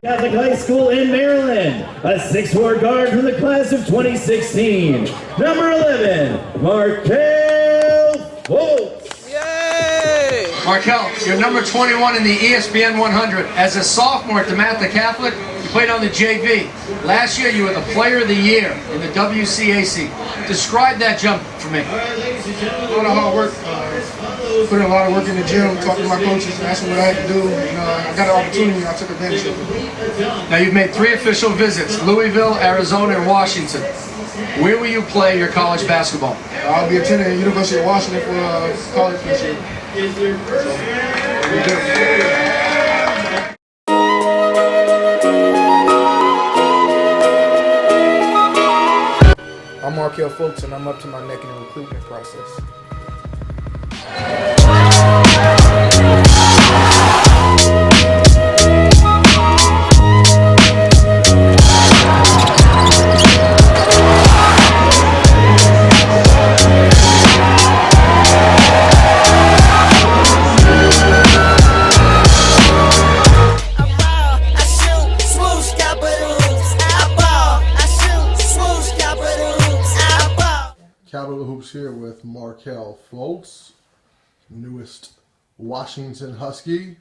Catholic High School in Maryland, a 6'4" guard from the class of 2016, number 11, Markelle Fultz. Yay! Markelle, you're number 21 in the ESPN 100. As a sophomore at DeMatha Catholic, you played on the JV. Last year, you were the Player of the Year in the WCAC. Describe that jump for me. A lot of hard work. Put in a lot of work in the gym, talking to my coaches, asking what I had to do. I got an opportunity, I took advantage of it. Now, you've made 3 official visits, Louisville, Arizona, and Washington. Where will you play your college basketball? I'll be attending University of Washington for college this year. I'm Markelle Fultz, and I'm up to my neck in the recruitment process. Capital Hoops here with Markelle Fultz, newest Washington Husky.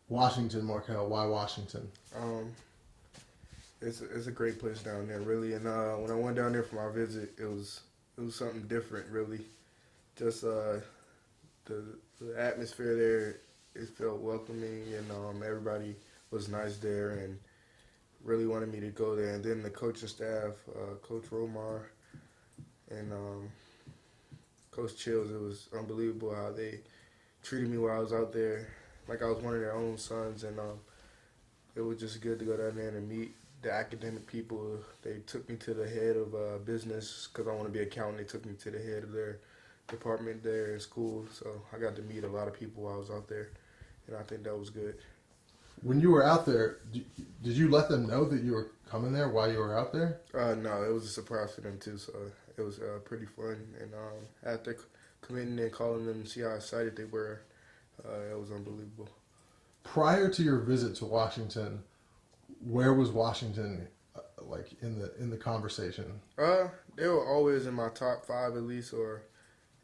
Washington, Markelle, why Washington? It's a great place down there, really. And when I went down there for my visit, it was something different, really. Just the atmosphere there, it felt welcoming, and everybody was nice there and really wanted me to go there. And then the coaching staff, Coach Romar and Coach Chills, it was unbelievable how they treated me while I was out there, like I was one of their own sons. And it was just good to go down there and meet the academic people. They took me to the head of business because I want to be an accountant. They took me to the head of their department there in school. So I got to meet a lot of people while I was out there, and I think that was good. When you were out there, did you let them know that you were coming there while you were out there? No, it was a surprise for them too, so it was pretty fun. And after coming in and calling them and see how excited they were, it was unbelievable. Prior to your visit to Washington, where was Washington, like in the conversation? They were always in my top 5 at least,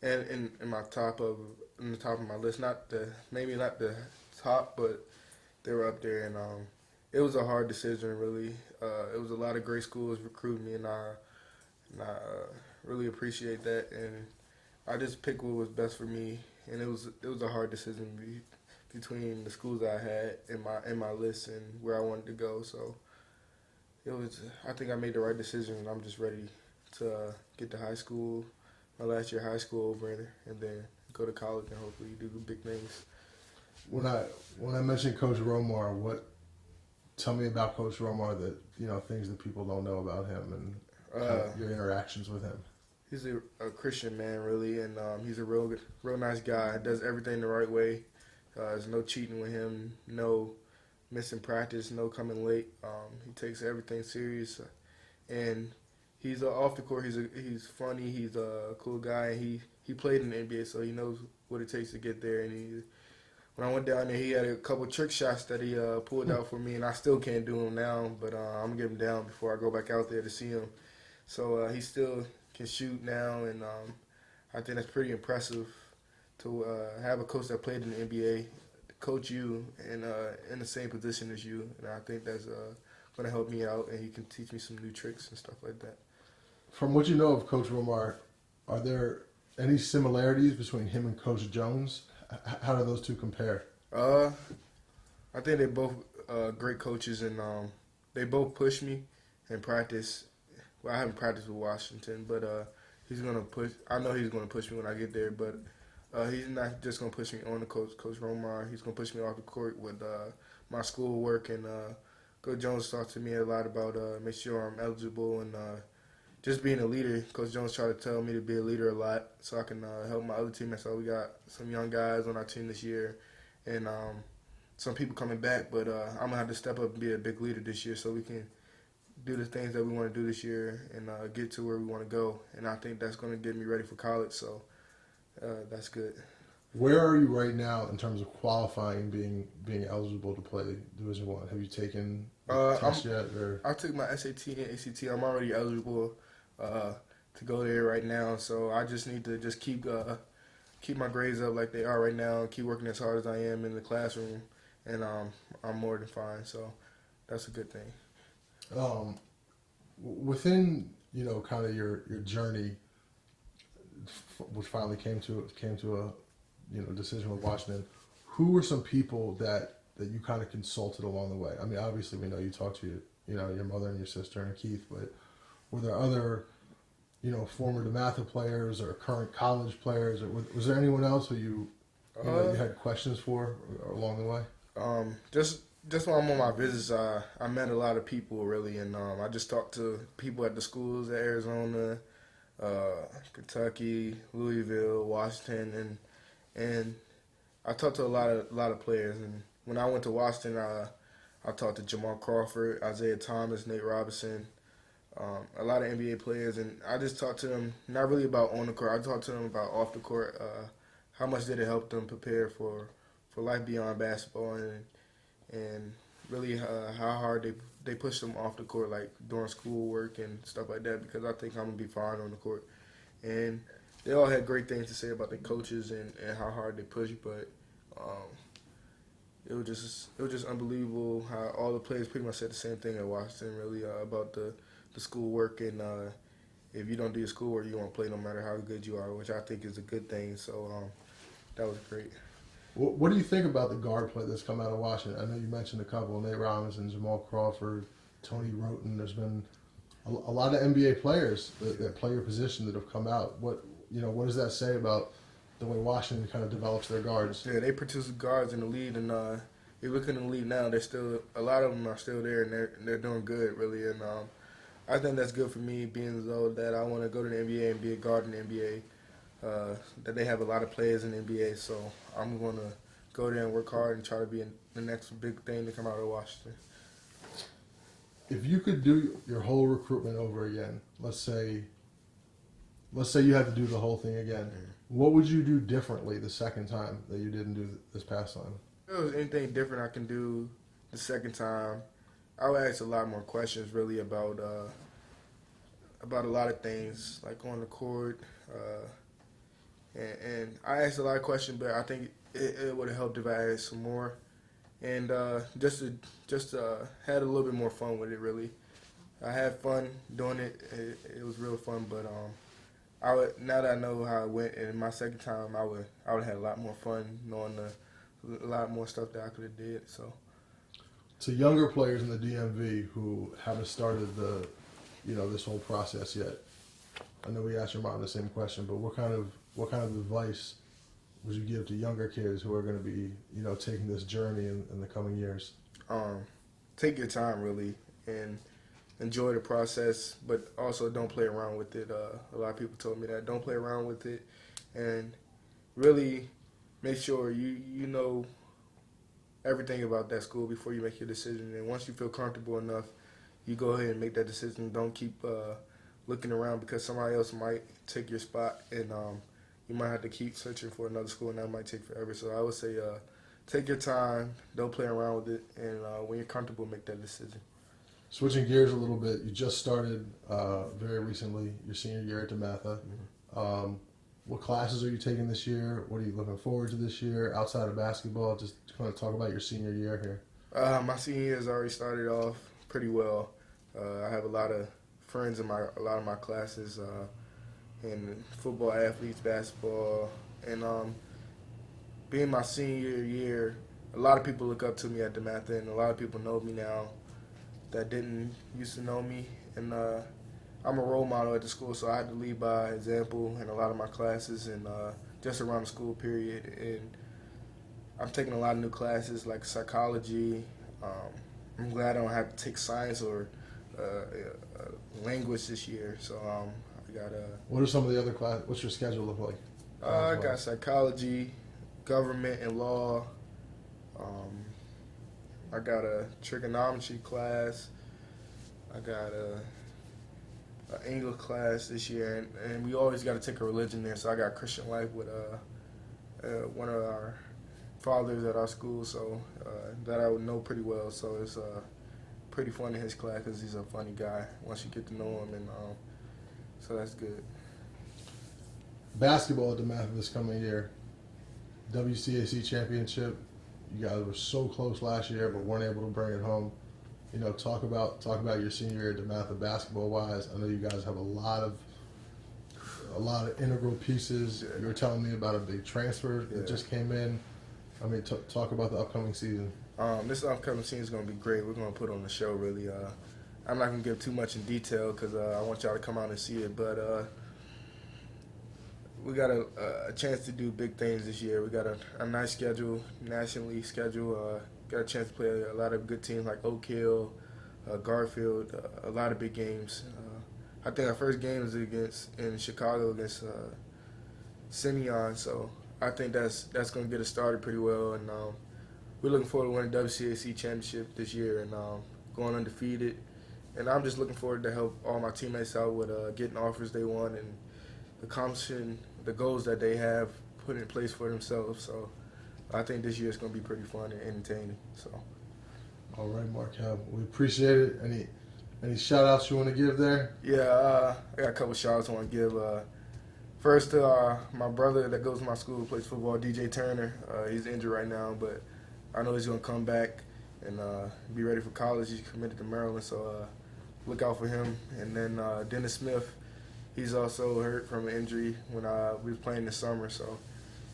and in the top of my list. Maybe not the top, but they were up there. And it was a hard decision, really. It was a lot of great schools recruiting me, and I really appreciate that. And I just picked what was best for me, and it was a hard decision between the schools I had in my list and where I wanted to go. So I think I made the right decision, and I'm just ready to get to high school, my last year of high school over, and then go to college and hopefully do big things. When I mentioned Coach Romar, tell me about Coach Romar that things that people don't know about him and your interactions with him. He's a Christian man, really, and he's a real nice guy. Does everything the right way. There's no cheating with him, no missing practice, no coming late. He takes everything serious, and he's off the court. He's funny. He's a cool guy. And he played in the NBA, so he knows what it takes to get there. And when I went down there, he had a couple trick shots that he pulled out for me, and I still can't do them now. But I'm gonna get him down before I go back out there to see him. So he still can shoot now, and I think that's pretty impressive to have a coach that played in the NBA coach you and in the same position as you. And I think that's going to help me out, and he can teach me some new tricks and stuff like that. From what you know of Coach Romar, are there any similarities between him and Coach Jones? How do those two compare? I think they're both great coaches, and they both push me in practice. Well, I haven't practiced with Washington, but he's going to push. I know he's going to push me when I get there, but he's not just going to push me on the Coach Romar. He's going to push me off the court with my schoolwork, and Coach Jones talks to me a lot about make sure I'm eligible and just being a leader. Coach Jones tried to tell me to be a leader a lot so I can help my other teammates. So we got some young guys on our team this year, and some people coming back, but I'm going to have to step up and be a big leader this year so we can do the things that we want to do this year and get to where we want to go. And I think that's going to get me ready for college, so that's good. Where are you right now in terms of qualifying, being eligible to play Division I? Have you taken the test yet? Or I took my SAT and ACT. I'm already eligible to go there right now. So I just need to just keep my grades up like they are right now. Keep working as hard as I am in the classroom, and I'm more than fine. So that's a good thing. Within kind of your journey, which finally came to a decision with Washington, who were some people that you kind of consulted along the way? I mean, obviously we know you talked to your mother and your sister and Keith, but were there other former DeMatha players or current college players, or was there anyone else who you had questions for along the way? Just when I'm on my visits, I met a lot of people really, and I just talked to people at the schools at Arizona, Kentucky, Louisville, Washington, and I talked to a lot of players. And when I went to Washington, I talked to Jamal Crawford, Isaiah Thomas, Nate Robinson, a lot of NBA players, and I just talked to them not really about on the court. I talked to them about off the court. How much did it help them prepare for life beyond basketball, and really how hard they push them off the court, like during schoolwork and stuff like that, because I think I'm going to be fine on the court. And they all had great things to say about the coaches and how hard they push, but it was just unbelievable how all the players pretty much said the same thing at Washington, really, about the schoolwork, and if you don't do your schoolwork, you won't play no matter how good you are, which I think is a good thing. So that was great. What do you think about the guard play that's come out of Washington? I know you mentioned a couple, Nate Robinson, Jamal Crawford, Tony Roten. There's been a lot of NBA players that play your position that have come out. What does that say about the way Washington kind of develops their guards? Yeah, they produce guards in the league, and if you look in the league now, a lot of them are still there, and they're doing good, really. And I think that's good for me, being as though that I want to go to the NBA and be a guard in the NBA. That they have a lot of players in the NBA, so I'm going to go there and work hard and try to be the next big thing to come out of Washington. If you could do your whole recruitment over again, let's say you had to do the whole thing again, what would you do differently the second time that you didn't do this past time? If there was anything different I can do the second time, I would ask a lot more questions, really, about a lot of things, like on the court. And I asked a lot of questions, but I think it would have helped if I asked some more, and just had a little bit more fun with it. Really, I had fun doing it. It was real fun, but now that I know how it went, and my second time, I would have had a lot more fun, knowing a lot more stuff that I could have did. So, to younger players in the DMV who haven't started this whole process yet, I know we asked your mom the same question, but what kind of advice would you give to younger kids who are going to be, taking this journey in the coming years? Take your time, really, and enjoy the process, but also don't play around with it. A lot of people told me that. Don't play around with it, and really make sure you know everything about that school before you make your decision. And once you feel comfortable enough, you go ahead and make that decision. Don't keep looking around, because somebody else might take your spot, and you might have to keep searching for another school, and that might take forever. So I would say take your time, don't play around with it, and when you're comfortable, make that decision. Switching gears a little bit, you just started very recently your senior year at DeMatha. Mm-hmm. What classes are you taking this year? What are you looking forward to this year outside of basketball? Just kind of talk about your senior year here. My senior year has already started off pretty well. I have a lot of friends in a lot of my classes, and football athletes, basketball, and being my senior year, a lot of people look up to me at DeMatha, and a lot of people know me now that didn't used to know me, and I'm a role model at the school, so I had to lead by example in a lot of my classes, and just around the school period. And I'm taking a lot of new classes like psychology. I'm glad I don't have to take science or language this year, so I got What are some of the other classes? What's your schedule look like? I got psychology, government and law. I got a trigonometry class. I got an English class this year, and we always got to take a religion there. So I got Christian life with one of our fathers at our school, so that I would know pretty well. So it's pretty fun in his class because he's a funny guy once you get to know him, and so that's good. Basketball at DeMatha this coming year, WCAC championship. You guys were so close last year, but weren't able to bring it home. You know, talk about your senior year at DeMatha basketball wise. I know you guys have a lot of integral pieces. You were telling me about a big transfer that just came in. I mean, talk about the upcoming season. This upcoming season is going to be great. We're going to put on the show, really. I'm not going to give too much in detail because I want y'all to come out and see it. But we got a chance to do big things this year. We got a nice schedule, National League schedule. Got a chance to play a lot of good teams like Oak Hill, Garfield, a lot of big games. I think our first game is in Chicago against Simeon, so I think that's going to get us started pretty well. And we're looking forward to winning the WCAC championship this year and going undefeated. And I'm just looking forward to help all my teammates out with getting offers they want and accomplishing the goals that they have put in place for themselves. So I think this year is going to be pretty fun and entertaining. So. All right, Markelle, we appreciate it. Any shout outs you want to give there? Yeah, I got a couple shout outs I want to give. First to my brother that goes to my school, plays football, DJ Turner. He's injured right now, but I know he's going to come back and be ready for college. He's committed to Maryland, so look out for him. And then Dennis Smith, he's also hurt from an injury when we was playing this summer, so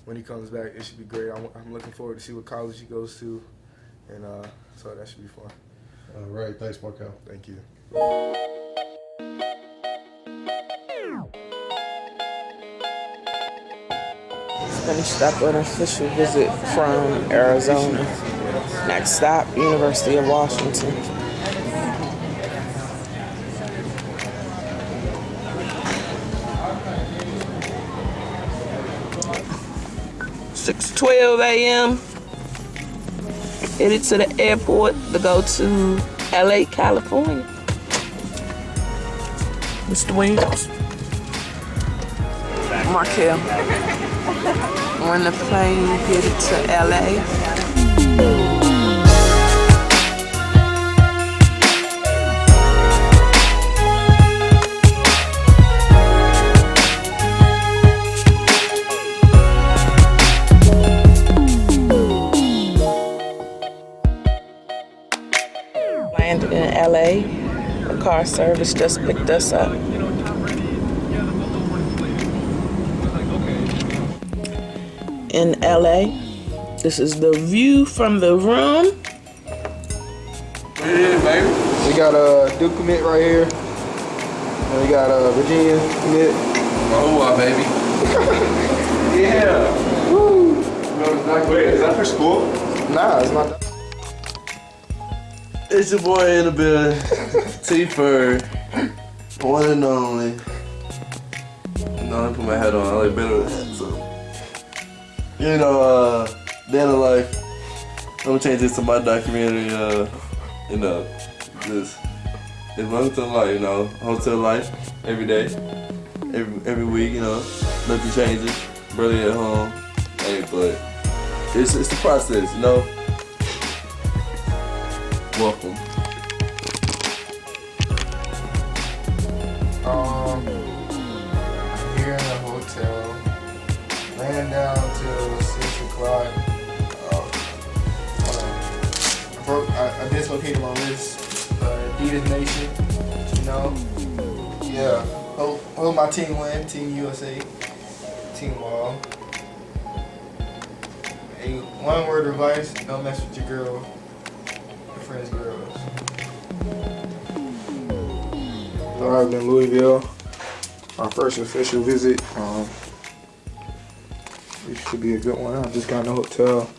when he comes back, it should be great. I'm looking forward to see what college he goes to, and so that should be fun. All right, thanks, Markelle. Thank you. Finished up an official visit from Arizona. Next stop, University of Washington. (6:12 a.m.) Headed to the airport to go to LA, California. Mr. Williams. Markelle. On the plane headed to LA. Landed in LA. The car service just picked us up. In LA, this is the view from the room. Yeah, baby. We got Duke commit right here. And we got Virginia commit. Oh, baby. Yeah. Woo. Wait, is that for school? Nah, it's not. It's your boy in the building. T-Fur. One and only. No, I put my hat on. I like better with that, so. You know, day in the life. I'm gonna change this to my documentary, you know, just it's welcome to life, you know, hotel life, every day, every week, you know, nothing changes, barely at home, hey, but it's the process, you know. Welcome. Here in the hotel, laying down till 6 o'clock. I dislocated my wrist. Adidas Nation, you know. Yeah. Hope my team win. Team USA. Team ball. Hey, one word of advice: don't mess with your friends' girls. Arrived in Louisville. Our first official visit. It should be a good one. I just got in the hotel.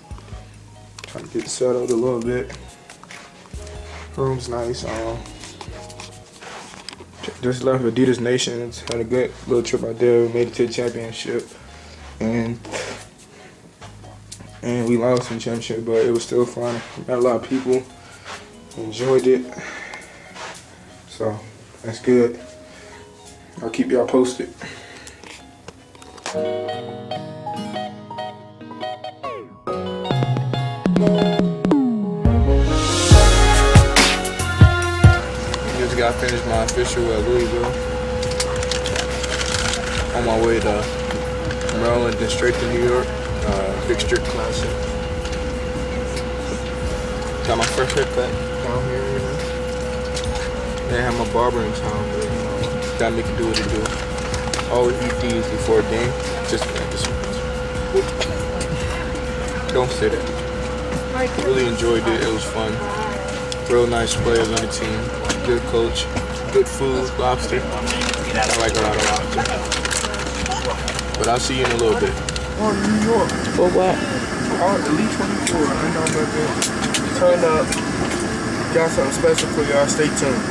Trying to get settled a little bit. Room's nice. Just left Adidas Nations. Had a good little trip out there. We made it to the championship. And we lost in the championship, but it was still fun. Met a lot of people. Enjoyed it. So that's good. I'll keep y'all posted. I finished my official at Louisville. On my way to Maryland, then straight to New York. Big Street Classic. Got my first haircut down here, you know. They have my barber in town, but you know, gotta make it do what it do. Always eat these before a game. Just practice. Don't say that. Really enjoyed it. It was fun. Real nice players on the team. Good coach. Good food. Lobster. I like a lot of lobster. But I'll see you in a little bit. Oh, New York. For what? Oh, Elite 24. I know about that. Turn up. Got something special for y'all. Stay tuned.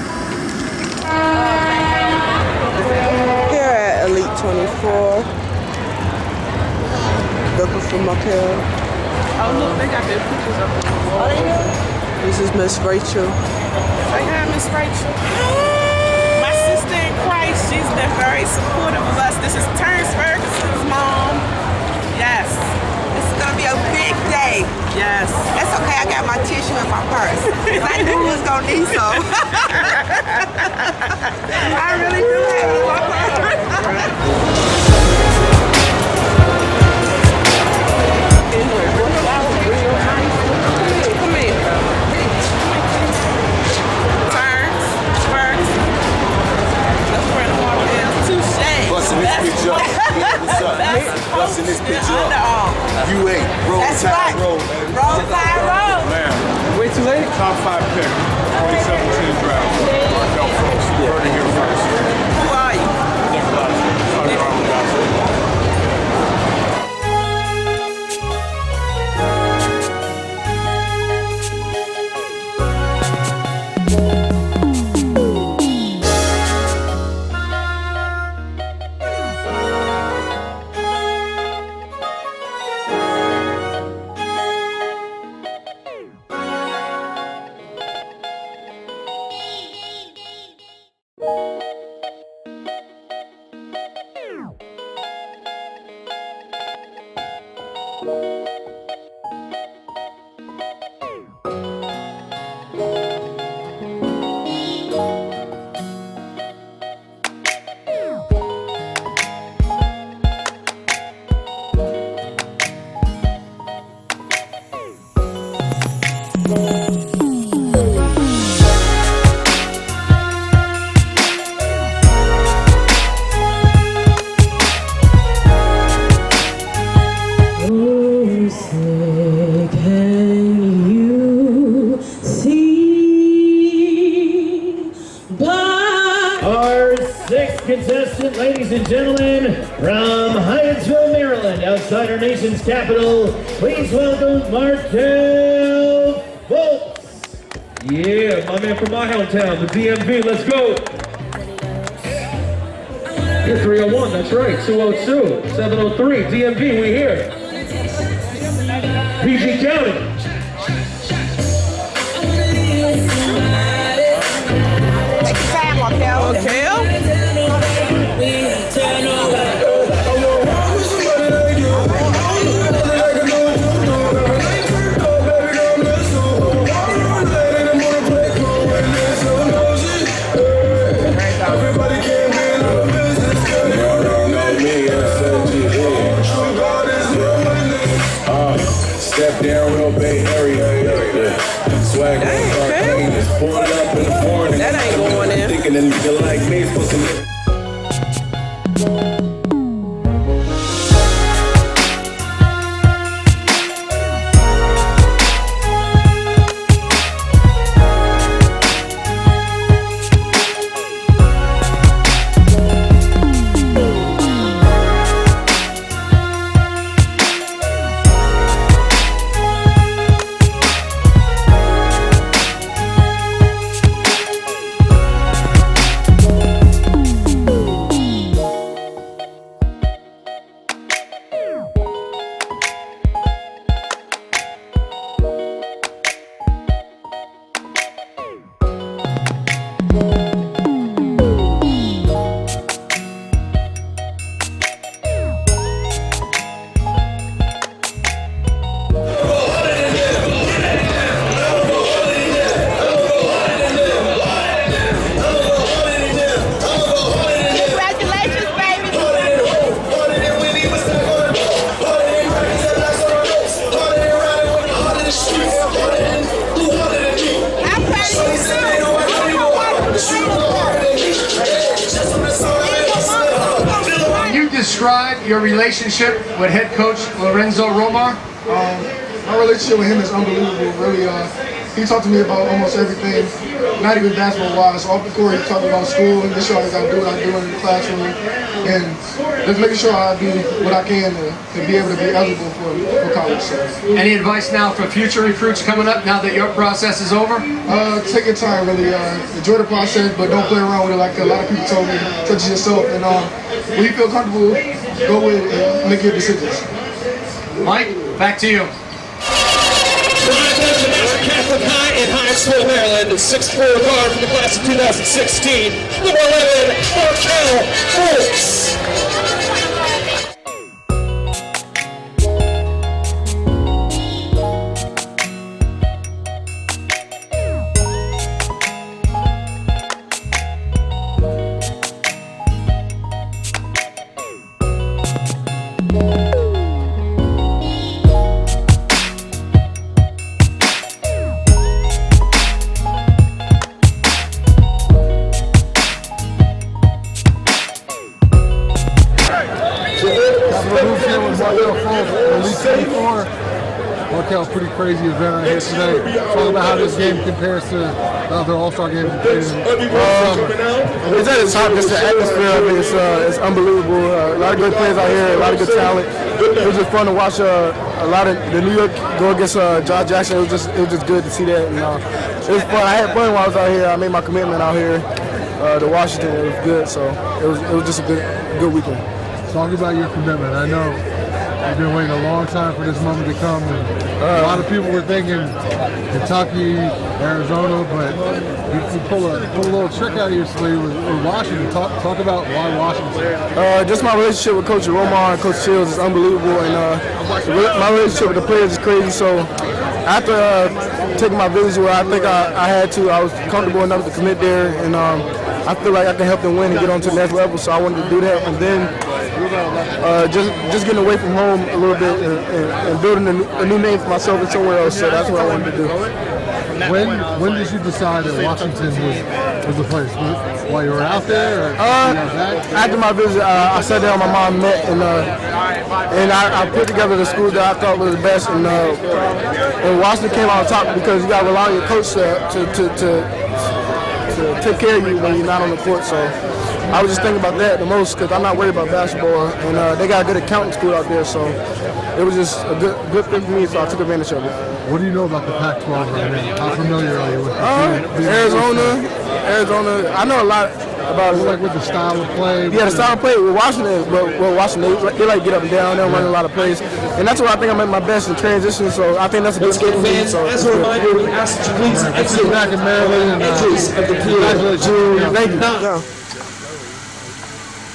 Here at Elite 24. Looking for Markelle. Oh look, they got their pictures up on the wall. This is Miss Rachel. Say hi, Miss Rachel. My sister in Christ, she's been very supportive of us. This is Terrence Ferguson's mom. Yes. This is gonna be a big day. Yes. That's okay, I got my tissue in my purse. 'Cause I knew we was gonna need some. I really do have it in my purse. Come here. Terrence Ferguson. That's where the Markelle. Touche. Busting this bitch up. What's up? Busting this bitch up. U8. Roll That's Tide right. Roll, baby. Roll Tide Roll. Man, way too late. Top 5 pick. 2017 draft. Markelle Fultz. You heard it here first. Who are you? Our sixth contestant, ladies and gentlemen, from Hyattsville, Maryland, outside our nation's capital, please welcome Markelle Fultz. Yeah, my man from my hometown, the DMV, let's go. Here, 301, that's right, 202, 703, DMV, we here. PG County. Take your time, Markelle. Markelle? Step down, real Bay Area. Swag on clean. Just pour it up in the morning. That ain't going in. Thinking that you like me, supposed to. describe your relationship with head coach Lorenzo Romar? My relationship with him is unbelievable. Really, he talked to me about almost everything, not even basketball-wise. Off the court, he talked about school and this year I got to do what I do in the classroom, and just making sure I do what I can to be able to be eligible for college. So. Any advice now for future recruits coming up now that your process is over? Take your time, really. Enjoy the process, but don't play around with it like a lot of people told me. Touch it yourself, and when you feel comfortable, go with it and make your decisions. Mike, back to you. Catholic High in Hinesville, Maryland, 6'4" guard from the class of 2016, number 11, Markelle Fultz. Markelle Fultz, Elite 24. Markelle's pretty crazy event right here today. Talk about how this game compares to the other All-Star games. It's at its top. Just the atmosphere of it is unbelievable. A lot of good players out here, a lot of good talent. It was just fun to watch a lot of the New York go against Josh Jackson. It was just good to see that. And, it was fun. I had fun while I was out here. I made my commitment out here to Washington. It was good. So it was just a good weekend. Talk about your commitment. I know you've been waiting a long time for this moment to come. And a lot of people were thinking Kentucky, Arizona, but you pull a little trick out of your sleeve with Washington. Talk about why Washington. Just my relationship with Coach Romar and Coach Shields is unbelievable, and my relationship with the players is crazy. So after taking my visits where I think I had to, I was comfortable enough to commit there, and I feel like I can help them win and get on to the next level. So I wanted to do that, and then just getting away from home a little bit and building a new name for myself and somewhere else. So that's what I wanted to do. When did you decide that Washington was the place? While you were out there? Or after my visit, I sat down, my mom met, and I put together the school that I thought was the best. And Washington came out on top because you got to rely on your coach to take care of you when you're not on the court. So I was just thinking about that the most because I'm not worried about basketball, and they got a good accounting school out there, so it was just a good fit for me, so I took advantage of it. What do you know about the Pac-12 right now? How familiar are you with Arizona? I know a lot about it. Like with the style of play? Yeah, the style of play with Washington, Washington, they like get up and down, they'll run a lot of plays, and that's where I think I'm at my best in transition, so I think that's a good fit for me. So as a reminder, we ask that you please exit back in Maryland and entries of the field. Thank you.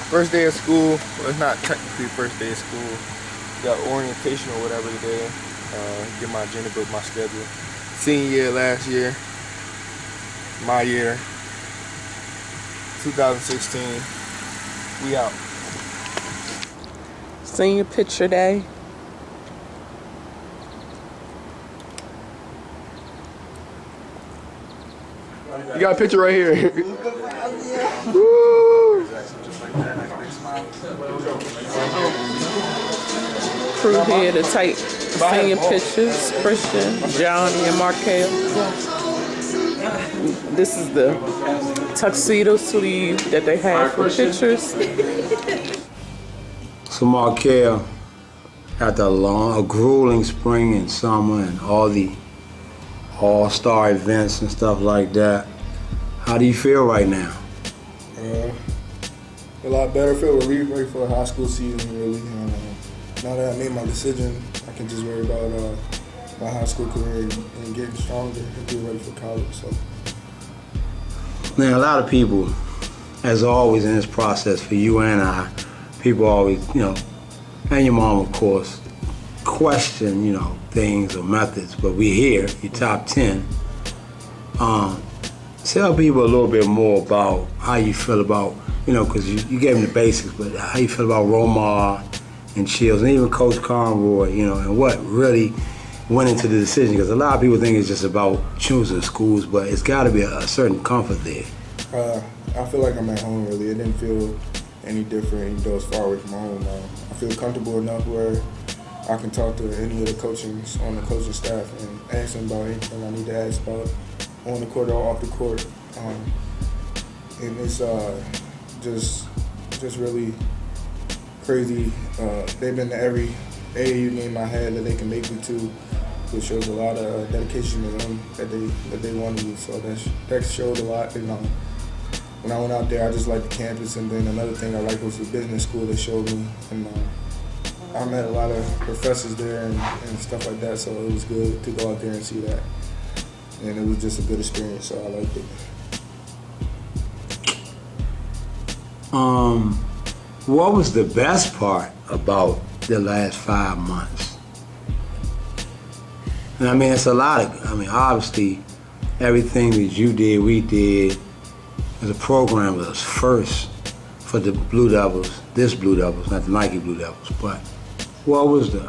First day of school, well, it's not technically first day of school. Got orientation or whatever today. Get my agenda book, my schedule. Senior year last year. My year. 2016. We out. Senior picture day. You got a picture right here. Crew here to take senior pictures. Christian, Johnny, and Markelle. This is the tuxedo sleeve that they have for pictures. So Markelle, after a grueling spring and summer and all the all-star events and stuff like that, how do you feel right now? A lot better. I feel really ready for the high school season, really. Now that I made my decision, I can just worry about my high school career and getting stronger and be ready for college. So. Now, a lot of people, as always in this process, for you and I, people always, and your mom, of course, question, things or methods, but we're here, your top 10. Tell people a little bit more about how you feel about, because you gave them the basics, but how you feel about Romar and Shields, and even Coach Conroy, and what really went into the decision, because a lot of people think it's just about choosing schools, but it's got to be a certain comfort there. I feel like I'm at home, really. It didn't feel any different, even though it's far away from home. I feel comfortable enough where I can talk to any of the coaches on the coaching staff and ask them about anything I need to ask about on the court or off the court. And it's just really crazy. They've been to every AAU game I had that they can make me to, which shows a lot of dedication to them that they wanted me. So that showed a lot. And when I went out there, I just liked the campus. And then another thing I liked was the business school they showed me. And I met a lot of professors there and stuff like that. So it was good to go out there and see that. And it was just a good experience. So I liked it. What was the best part about the last 5 months? And I mean, it's a lot of, obviously, everything that you did, we did, as a program was first for the Blue Devils, Blue Devils, not the Nike Blue Devils, but what was the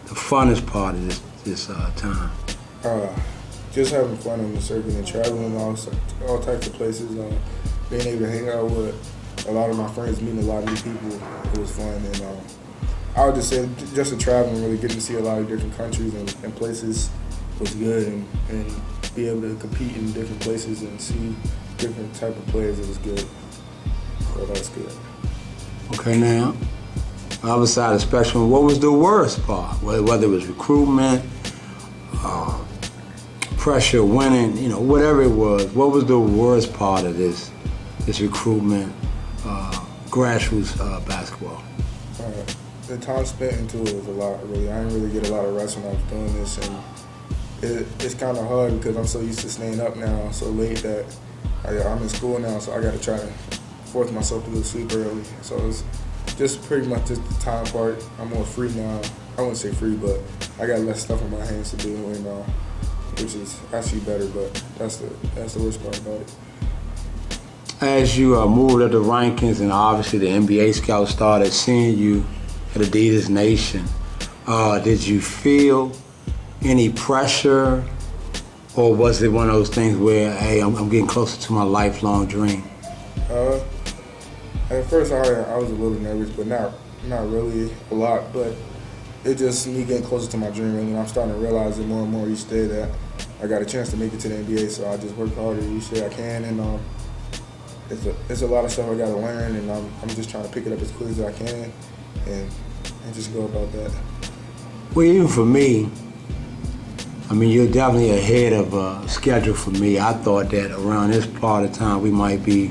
funnest part of this time? Just having fun on the circuit and traveling all types of places, being able to hang out with a lot of my friends, meeting a lot of new people, it was fun. And I would just say just the traveling, really getting to see a lot of different countries and places was good, and be able to compete in different places and see different type of players, it was good. So that's good. Okay, now, other side of the spectrum, what was the worst part? Whether it was recruitment, pressure, winning, whatever it was, what was the worst part of this recruitment, grassroots basketball? The time spent into it was a lot, really. I didn't really get a lot of rest when I was doing this, and it's kind of hard because I'm so used to staying up now so late that I'm in school now, so I got to try to force myself to go to sleep early. So it's just pretty much just the time part. I'm more free now. I wouldn't say free, but I got less stuff in my hands to do, and which is actually better, but that's the worst part about it. As you moved up the rankings and obviously the NBA scouts started seeing you at Adidas Nation, did you feel any pressure, or was it one of those things where, hey, I'm getting closer to my lifelong dream? At first I was a little nervous, but not really a lot, but it just me getting closer to my dream, and I'm starting to realize it more and more each day that I got a chance to make it to the NBA, so I just work harder each day I can, and it's a lot of stuff I got to learn, and I'm just trying to pick it up as quick as I can and just go about that. Well, even for me, you're definitely ahead of schedule for me. I thought that around this part of time we might be,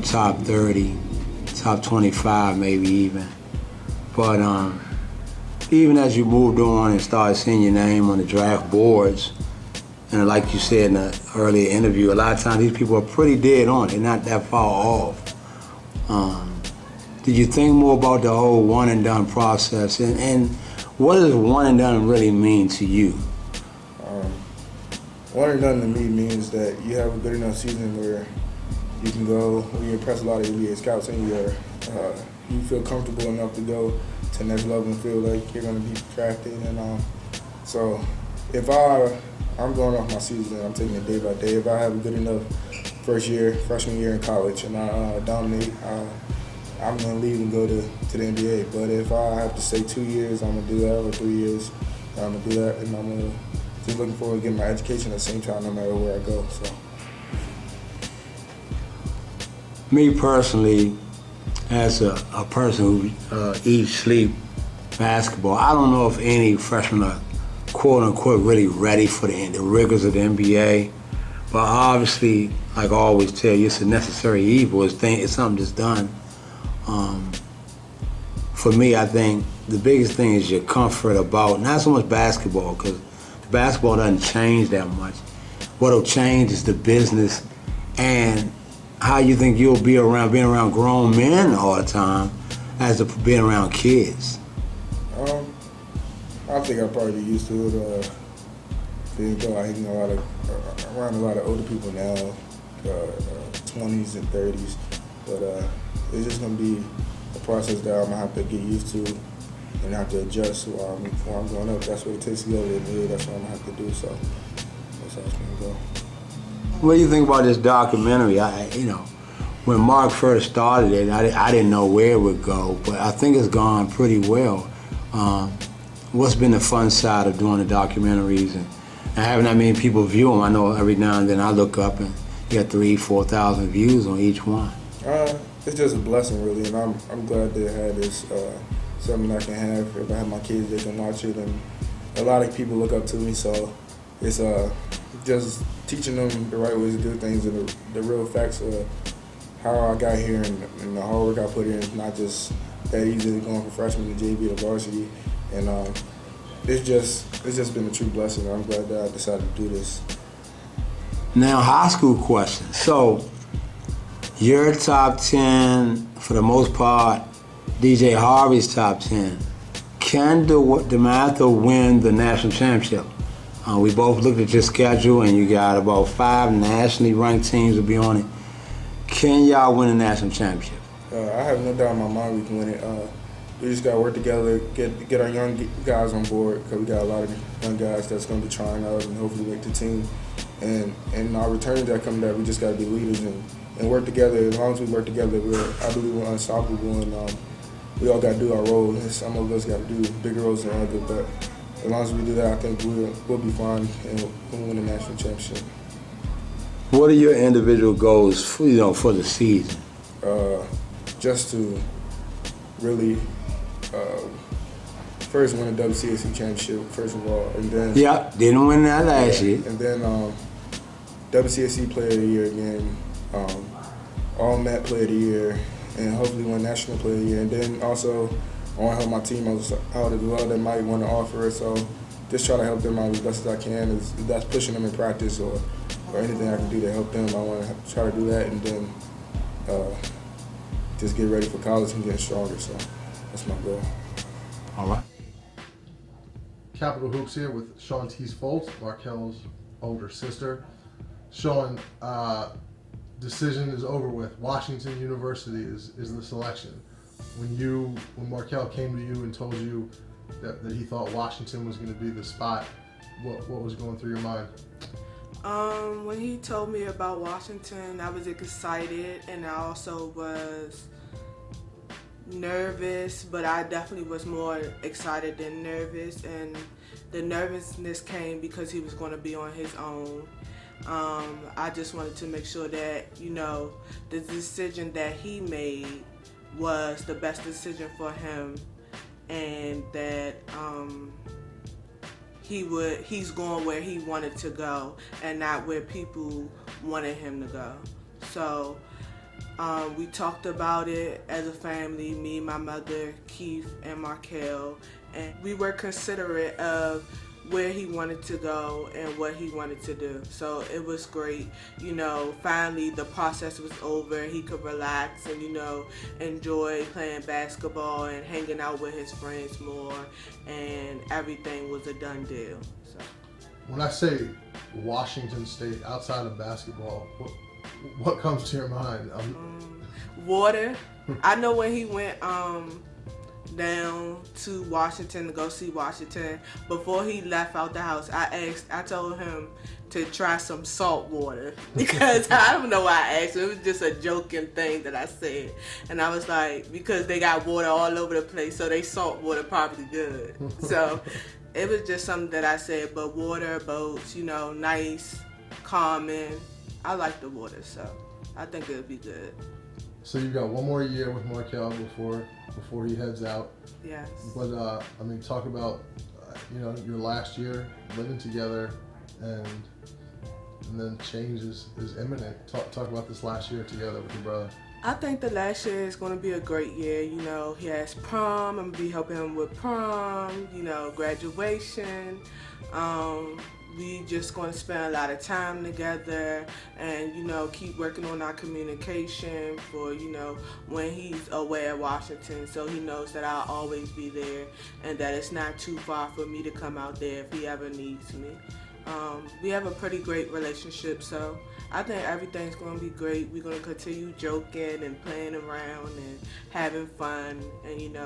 top 30, top 25 maybe even. But even as you moved on and started seeing your name on the draft boards, and like you said in the earlier interview, a lot of times these people are pretty dead on. They're not that far off. Did you think more about the whole one and done process? And what does one and done really mean to you? One and done to me means that you have a good enough season where you can go, where you impress a lot of NBA scouts, and you feel comfortable enough to go to the next level and feel like you're going to be drafted. And so if I'm going off my season, I'm taking it day by day. If I have a good enough freshman year in college, and I dominate, I'm going to leave and go to the NBA. But if I have to stay 2 years, I'm going to do that, or 3 years, I'm going to do that, and I'm going to just looking forward to getting my education at the same time, no matter where I go. So, me personally, as a person who eats, sleep basketball, I don't know if any freshmen are quote unquote really ready for the rigors of the NBA. But obviously, like I always tell you, it's a necessary evil. It's something that's done. For me, I think the biggest thing is your comfort about not so much basketball, because basketball doesn't change that much. What'll change is the business and how you think you'll be around being around grown men all the time as to being around kids. I think I'll probably be used to it. Being though I hang around a lot of older people now, 20s and 30s, but it's just gonna be a process that I'm gonna have to get used to and have to adjust while I'm growing up. That's what it takes to go to the NBA. That's what I'm gonna have to do. So that's how it's gonna go. What do you think about this documentary? when Mark first started it, I didn't know where it would go, but I think it's gone pretty well. What's been the fun side of doing the documentaries and having that many people view them? I know every now and then I look up and you got 3,000, 4,000 views on each one. It's just a blessing, really, and I'm glad they had this, something I can have. If I have my kids, they can watch it, and a lot of people look up to me, so it's just teaching them the right ways to do things and the real facts of how I got here and the hard work I put in. It's not just that easy going from freshman to JV to varsity, and it's just been a true blessing. I'm glad that I decided to do this. Now, high school question. So, your top 10, for the most part, DJ Harvey's top 10. Can DeMatha win the national championship? We both looked at your schedule, and you got about 5 nationally ranked teams to be on it. Can y'all win the national championship? I have no doubt in my mind we can win it. We just got to work together, get our young guys on board, because we got a lot of young guys that's going to be trying out and hopefully make the team. And our returns that come back, we just got to be leaders and work together. As long as we work together, I believe we're unstoppable, and we all got to do our role. And some of us got to do bigger roles than others, but as long as we do that, I think we'll be fine and we'll win the national championship. What are your individual goals for the season? Just to really first win a WCAC championship, first of all, and then didn't win that last year. And then WCAC Player of the Year again, All Met Player of the Year, and hopefully win National Player of the Year. And then also I want to help my team out as well that might want to offer it. So just try to help them out as best as I can. If that's pushing them in practice or anything I can do to help them, I want to try to do that, and then just get ready for college and get stronger. So that's my goal. All right. Capital Hoops here with Sean Fultz, Markelle's older sister. Sean, decision is over with. Washington University is the selection. When Markelle came to you and told you that he thought Washington was going to be the spot, what was going through your mind? When he told me about Washington, I was excited, and I also was nervous, but I definitely was more excited than nervous, and the nervousness came because he was going to be on his own. I just wanted to make sure that, the decision that he made was the best decision for him, and that he's going where he wanted to go and not where people wanted him to go. So we talked about it as a family, me, my mother, Keith, and Markelle, and we were considerate of where he wanted to go and what he wanted to do. So it was great. Finally the process was over. He could relax and, enjoy playing basketball and hanging out with his friends more, and everything was a done deal. So when I say Washington State outside of basketball, what comes to your mind? Water. I know when he went down to Washington to go see Washington, before he left out the house, I told him to try some salt water, because I don't know why I asked him. It was just a joking thing that I said, and I was like, because they got water all over the place, so they salt water probably good. So it was just something that I said. But water, boats, nice, calming. I like the water, so I think it'll be good. So you got one more year with Markelle before he heads out. Yes. But talk about your last year living together, and then change is imminent. Talk about this last year together with your brother. I think the last year is going to be a great year. He has prom. I'm going to be helping him with prom, graduation. We just going to spend a lot of time together, and keep working on our communication for when he's away at Washington, so he knows that I'll always be there and that it's not too far for me to come out there if he ever needs me. We have a pretty great relationship, so I think everything's going to be great. We're going to continue joking and playing around and having fun, and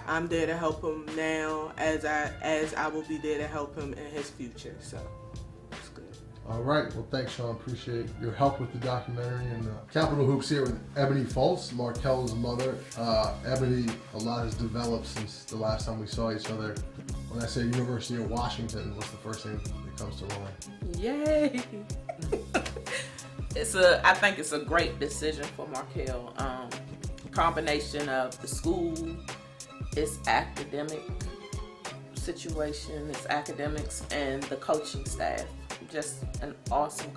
I'm there to help him now as I will be there to help him in his future. So it's good. All right. Well, thanks, Sean. Appreciate your help with the documentary. And Capital Hoops here with Ebony Fultz, Markelle's mother. Ebony, a lot has developed since the last time we saw each other. When I say University of Washington, what's the first thing that comes to mind? Yay! I think it's a great decision for Markelle. Combination of the school, its academic situation, its academics, and the coaching staff. Just an awesome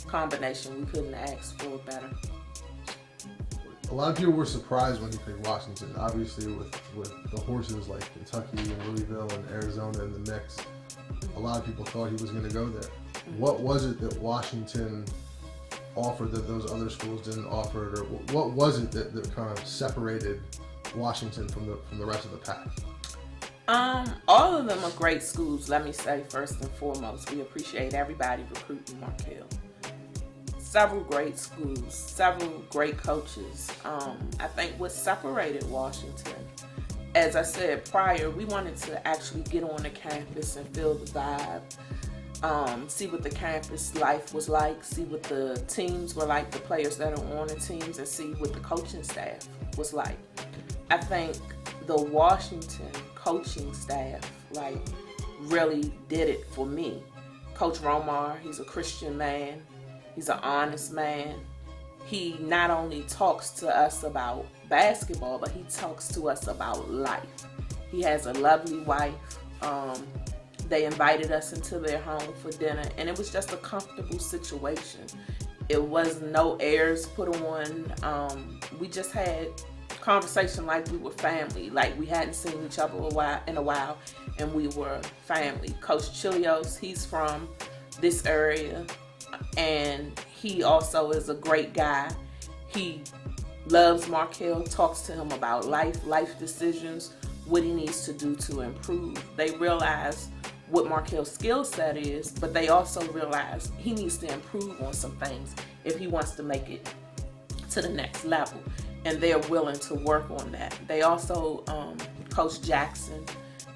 combination. We couldn't ask for better. A lot of people were surprised when he picked Washington. Obviously, with the horses like Kentucky and Louisville and Arizona in the mix, a lot of people thought he was going to go there. What was it that Washington offered that those other schools didn't offer, or what was it that kind of separated Washington from the rest of the pack? All of them are great schools, let me say first and foremost. We appreciate everybody recruiting Markelle. Several great schools, several great coaches. I think what separated Washington, as I said prior, we wanted to actually get on the campus and feel the vibe, see what the campus life was like, see what the teams were like, the players that are on the teams, and see what the coaching staff was like. I think the Washington coaching staff really did it for me. Coach Romar, he's a Christian man. He's an honest man. He not only talks to us about basketball, but he talks to us about life. He has a lovely wife. They invited us into their home for dinner, and it was just a comfortable situation. It was no airs put on. We just had conversation like we were family, like we hadn't seen each other in a while, and we were family. Coach Chilios, he's from this area, and he also is a great guy. He loves Markelle, talks to him about life decisions, what he needs to do to improve. They realize what Markelle's skill set is, but they also realize he needs to improve on some things if he wants to make it to the next level, and they're willing to work on that. They also, Coach Jackson,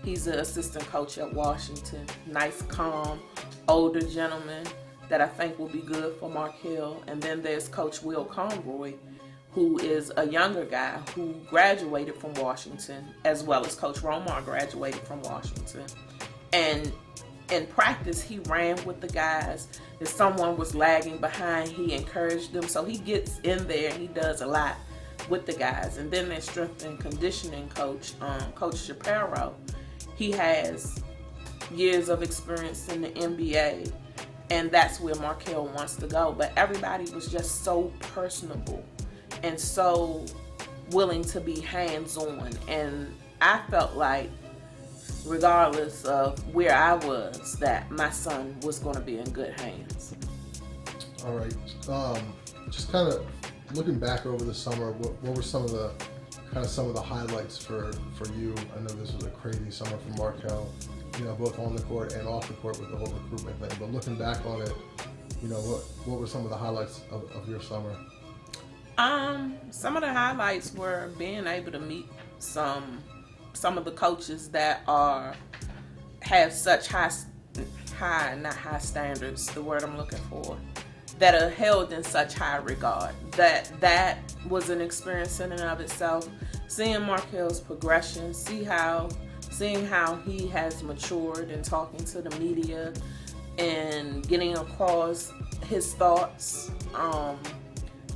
he's an assistant coach at Washington. Nice, calm, older gentleman that I think will be good for Markelle. And then there's Coach Will Conroy, who is a younger guy who graduated from Washington, as well as Coach Romar graduated from Washington. And in practice, he ran with the guys. If someone was lagging behind, he encouraged them. So he gets in there and he does a lot with the guys. And then their strength and conditioning coach, Coach Shapiro. He has years of experience in the NBA, and that's where Markelle wants to go. But everybody was just so personable and so willing to be hands-on. And I felt like, regardless of where I was, that my son was going to be in good hands. All right. Just kind of looking back over the summer, what were some of the highlights for you? I know this was a crazy summer for Markelle, both on the court and off the court with the whole recruitment thing. But looking back on it, what were some of the highlights of your summer? Some of the highlights were being able to meet some of the coaches that have such not high standards, the word I'm looking for, that are held in such high regard. That was an experience in and of itself. Seeing Markelle's progression, seeing how he has matured and talking to the media and getting across his thoughts,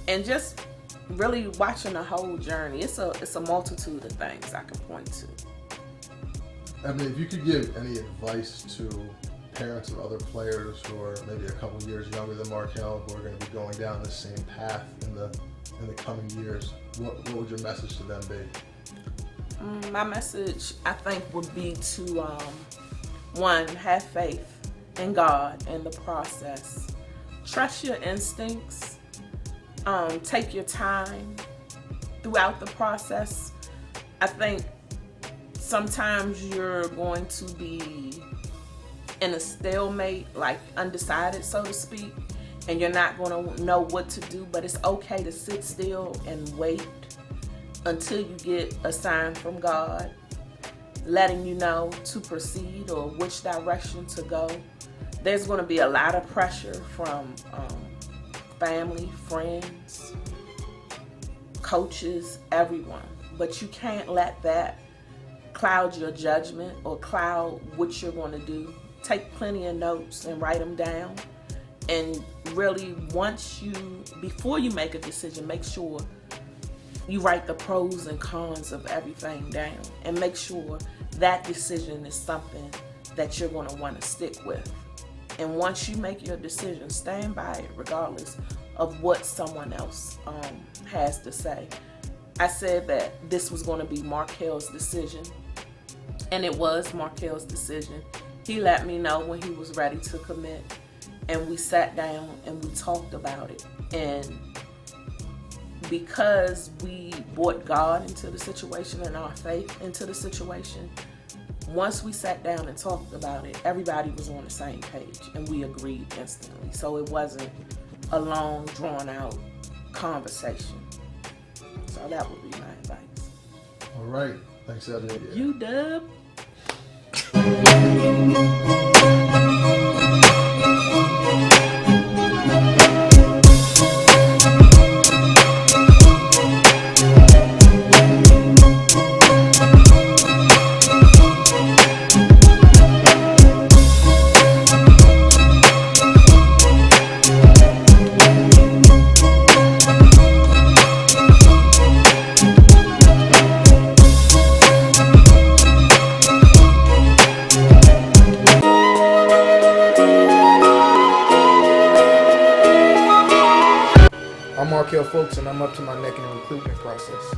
and just really watching the whole journey. It's a multitude of things I can point to. I mean, if you could give any advice to parents of other players who are maybe a couple years younger than Markelle, who are going to be going down the same path in the coming years, what would your message to them be? My message, I think, would be to, one, have faith in God and the process. Trust your instincts. Take your time throughout the process. I think sometimes you're going to be in a stalemate, like undecided, so to speak, and you're not going to know what to do, but it's okay to sit still and wait until you get a sign from God letting you know to proceed or which direction to go. There's going to be a lot of pressure from family, friends, coaches, everyone. But you can't let that cloud your judgment or cloud what you're going to do. Take plenty of notes and write them down. And really, before you make a decision, make sure you write the pros and cons of everything down. And make sure that decision is something that you're going to want to stick with. And once you make your decision, stand by it regardless of what someone else has to say. I said that this was going to be Markelle's decision, and it was Markelle's decision. He let me know when he was ready to commit, and we sat down and we talked about it. And because we brought God into the situation and our faith into the situation, once we sat down and talked about it, everybody was on the same page and we agreed instantly. So it wasn't a long, drawn-out conversation. So that would be my advice. All right. Thanks, Eddie. You dub. I'm Markelle Fultz, and I'm up to my neck in the recruitment process.